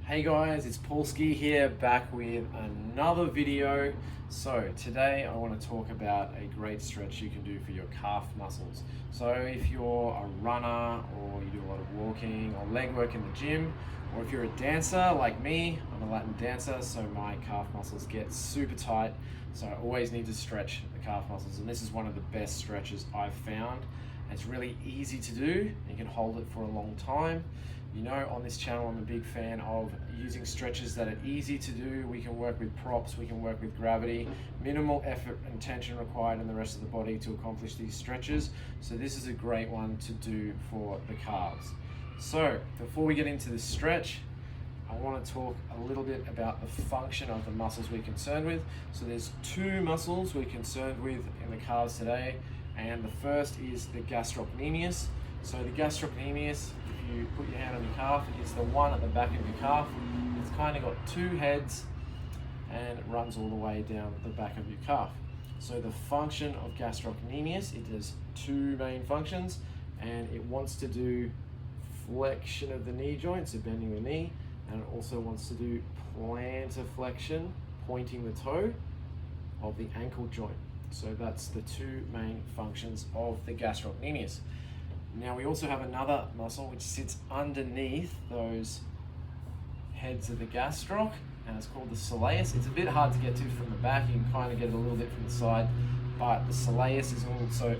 Hey guys, it's Paulski here, back with another video. So today I want to talk about a great stretch you can do for your calf muscles. So if you're a runner or you do a lot of walking or leg work in the gym, or if you're a dancer like me, I'm a Latin dancer, so my calf muscles get super tight. So I always need to stretch the calf muscles, and this is one of the best stretches I've found. It's really easy to do. You can hold it for a long time. You know, on this channel, I'm a big fan of using stretches that are easy to do. We can work with props, we can work with gravity, minimal effort and tension required in the rest of the body to accomplish these stretches. So this is a great one to do for the calves. So before we get into this stretch, I want to talk a little bit about the function of the muscles we're concerned with. So there's two muscles we're concerned with in the calves today, and the first is the gastrocnemius. So the gastrocnemius, if you put your hand on your calf, it's the one at the back of your calf. It's kind of got two heads and it runs all the way down the back of your calf. So the function of gastrocnemius, it does two main functions, and it wants to do flexion of the knee joint, so bending the knee, and it also wants to do plantar flexion, pointing the toe of the ankle joint. So that's the two main functions of the gastrocnemius. Now we also have another muscle which sits underneath those heads of the gastroc, and it's called the soleus. It's a bit hard to get to from the back. You can kind of get it a little bit from the side, but the soleus is also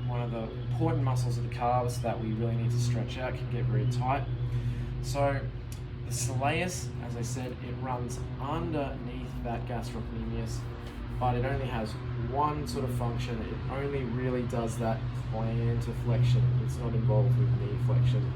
one of the important muscles of the calves that we really need to stretch out. It can get very tight. So the soleus, as I said, it runs underneath that gastrocnemius, but it only has one sort of function. It only really does that plantar flexion. It's not involved with knee flexion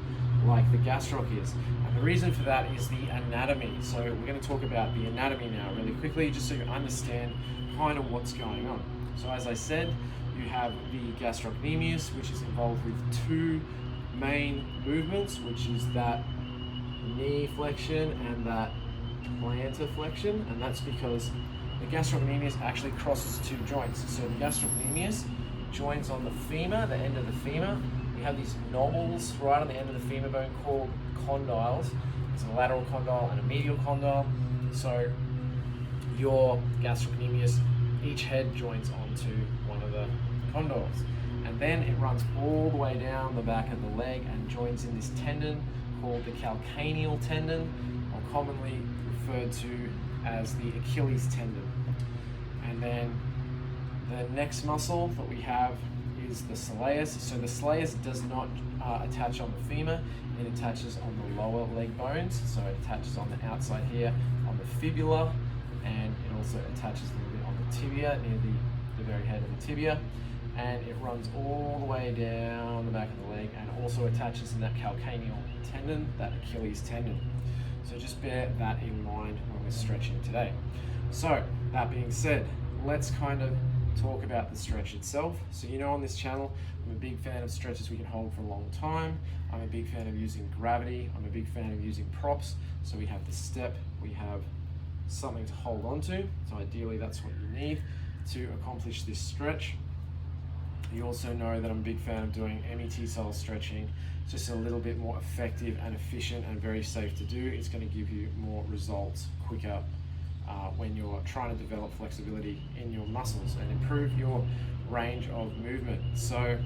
like the gastroc is. And the reason for that is the anatomy. So we're going to talk about the anatomy now really quickly, just so you understand kind of what's going on. So as I said, you have the gastrocnemius, which is involved with two main movements, which is that knee flexion and that plantar flexion, and that's because the gastrocnemius actually crosses two joints. So the gastrocnemius joins on the femur, the end of the femur. We have these knobbles right on the end of the femur bone called condyles. There's a lateral condyle and a medial condyle. So your gastrocnemius, each head joins onto one of the condyles. And then it runs all the way down the back of the leg and joins in this tendon called the calcaneal tendon, or commonly referred to as the Achilles tendon. And then the next muscle that we have is the soleus. So the soleus does not attach on the femur, it attaches on the lower leg bones. So it attaches on the outside here on the fibula, and it also attaches a little bit on the tibia, near the very head of the tibia. And it runs all the way down the back of the leg and also attaches in that calcaneal tendon, that Achilles tendon. So just bear that in mind when we're stretching today. So that being said, let's kind of talk about the stretch itself. So you know, on this channel, I'm a big fan of stretches we can hold for a long time. I'm a big fan of using gravity. I'm a big fan of using props. So we have the step, we have something to hold on to. So ideally that's what you need to accomplish this stretch. You also know that I'm a big fan of doing MET style stretching. It's just a little bit more effective and efficient and very safe to do. It's going to give you more results quicker when you're trying to develop flexibility in your muscles and improve your range of movement. So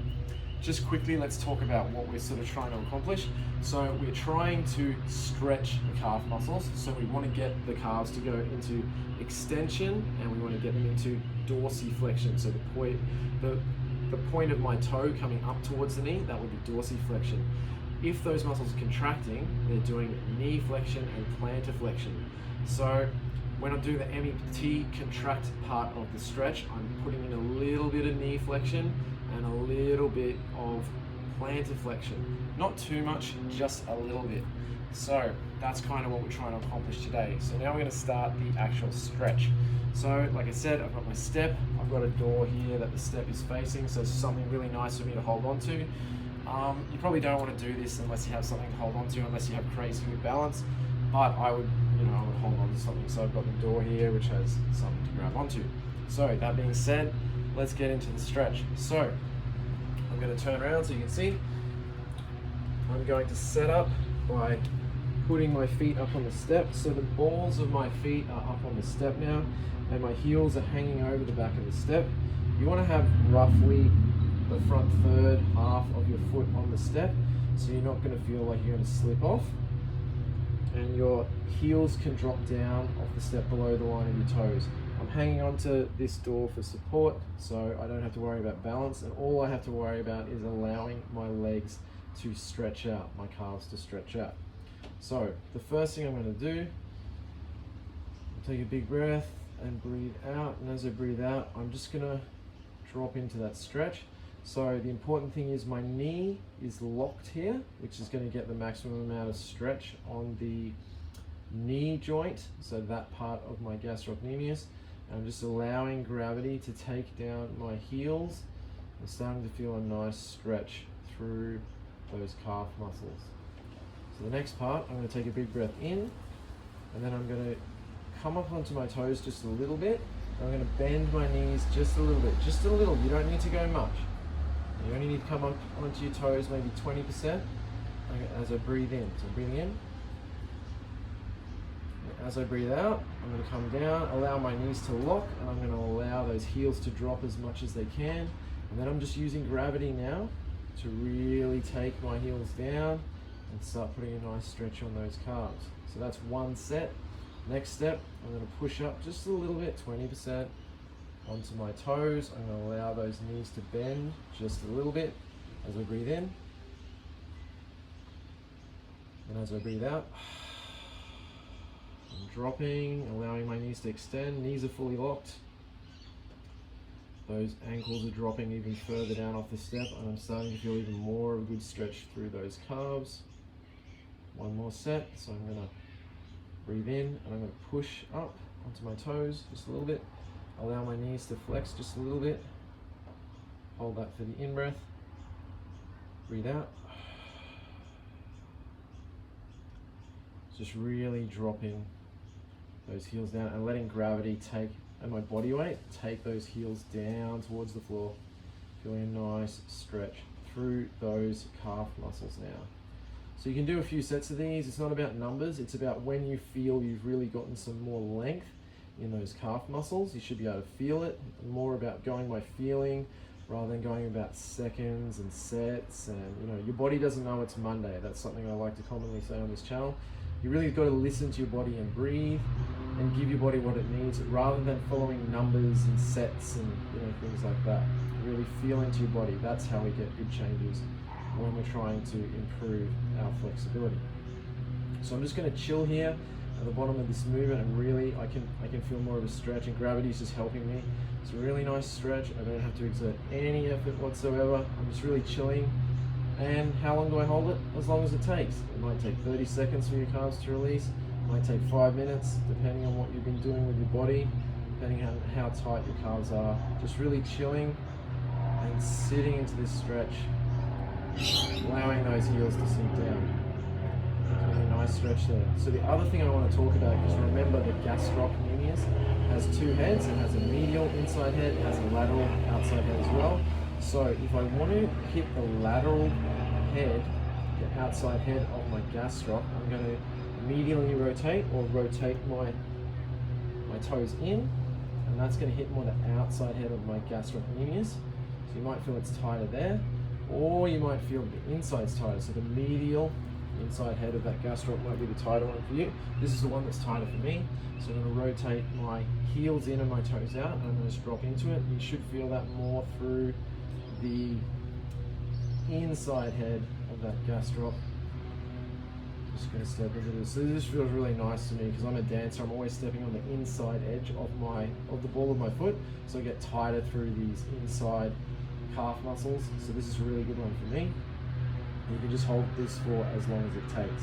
just quickly, let's talk about what we're sort of trying to accomplish. So we're trying to stretch the calf muscles. So we want to get the calves to go into extension, and we want to get them into dorsiflexion. So the point of my toe coming up towards the knee, that would be dorsiflexion. If those muscles are contracting, they're doing knee flexion and plantar flexion. So when I do the MET contract part of the stretch, I'm putting in a little bit of knee flexion and a little bit of plantar flexion. Not too much, just a little bit. So that's kind of what we're trying to accomplish today. So now we're going to start the actual stretch. So like I said, I've got my step, I've got a door here that the step is facing, so it's something really nice for me to hold on to. You probably don't want to do this unless you have something to hold on to, unless you have crazy good balance, but I would hold on to something. So I've got the door here, which has something to grab onto. So that being said, let's get into the stretch. So I'm going to turn around so you can see. I'm going to set up by putting my feet up on the step. So the balls of my feet are up on the step now, and my heels are hanging over the back of the step. You want to have roughly the front third half of your foot on the step, so you're not going to feel like you're going to slip off. And your heels can drop down off the step below the line of your toes. I'm hanging onto this door for support, so I don't have to worry about balance, and all I have to worry about is allowing my legs to stretch out, my calves to stretch out. So the first thing I'm going to do, take a big breath and breathe out, and as I breathe out, I'm just going to drop into that stretch. So the important thing is my knee is locked here, which is going to get the maximum amount of stretch on the knee joint, so that part of my gastrocnemius. And I'm just allowing gravity to take down my heels. I'm starting to feel a nice stretch through those calf muscles. So the next part, I'm going to take a big breath in, and then I'm going to come up onto my toes just a little bit. I'm going to bend my knees just a little bit, just a little. You don't need to go much. You only need to come up onto your toes maybe 20% as I breathe in. So I'm breathing in. As I breathe out, I'm going to come down, allow my knees to lock, and I'm going to allow those heels to drop as much as they can. And then I'm just using gravity now to really take my heels down and start putting a nice stretch on those calves. So that's one set. Next step, I'm going to push up just a little bit, 20%. Onto my toes. I'm going to allow those knees to bend just a little bit as I breathe in, and as I breathe out, I'm dropping, allowing my knees to extend. Knees are fully locked. Those ankles are dropping even further down off the step, and I'm starting to feel even more of a good stretch through those calves. One more set. So I'm going to breathe in, and I'm going to push up onto my toes just a little bit. Allow my knees to flex just a little bit. Hold that for the in-breath. Breathe out. Just really dropping those heels down and letting gravity take, and my body weight, take those heels down towards the floor. Feeling a nice stretch through those calf muscles now. So you can do a few sets of these. It's not about numbers. It's about when you feel you've really gotten some more length in those calf muscles. You should be able to feel it. More about going by feeling rather than going about seconds and sets. And your body doesn't know it's Monday. That's something I like to commonly say on this channel. You really got to listen to your body and breathe and give your body what it needs, rather than following numbers and sets and things like that. Really feel into your body. That's how we get good changes when we're trying to improve our flexibility. So I'm just going to chill here at the bottom of this movement, and really I can feel more of a stretch, and gravity is just helping me. It's a really nice stretch. I don't have to exert any effort whatsoever. I'm just really chilling. And how long do I hold it? As long as it takes. It might take 30 seconds for your calves to release. It might take 5 minutes, depending on what you've been doing with your body, depending on how tight your calves are. Just really chilling and sitting into this stretch, allowing those heels to sink down. Really nice stretch there. So the other thing I want to talk about is, remember, the gastrocnemius has two heads. It has a medial inside head, it has a lateral outside head as well. So if I want to hit the lateral head, the outside head of my gastroc, I'm going to medially rotate, or rotate my toes in, and that's going to hit more the outside head of my gastrocnemius. So you might feel it's tighter there, or you might feel the inside's tighter. So the medial inside head of that gastroc might be the tighter one for you. This is the one that's tighter for me. So I'm going to rotate my heels in and my toes out, and I'm going to just drop into it. You should feel that more through the inside head of that gastroc. Just going to step into this. So this feels really nice to me because I'm a dancer. I'm always stepping on the inside edge of the ball of my foot, so I get tighter through these inside calf muscles. So this is a really good one for me. You can just hold this for as long as it takes.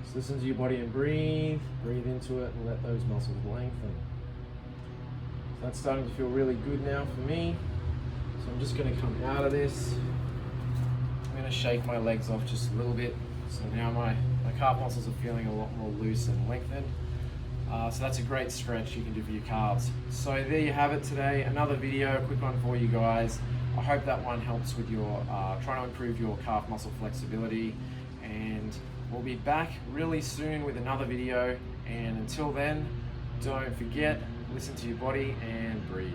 Just listen to your body and breathe. Breathe into it and let those muscles lengthen. So that's starting to feel really good now for me. So I'm just going to come out of this. I'm going to shake my legs off just a little bit. So now my calf muscles are feeling a lot more loose and lengthened. So that's a great stretch you can do for your calves. So there you have it today. Another video, a quick one for you guys. I hope that one helps with your trying to improve your calf muscle flexibility, and we'll be back really soon with another video. And until then, don't forget, listen to your body and breathe.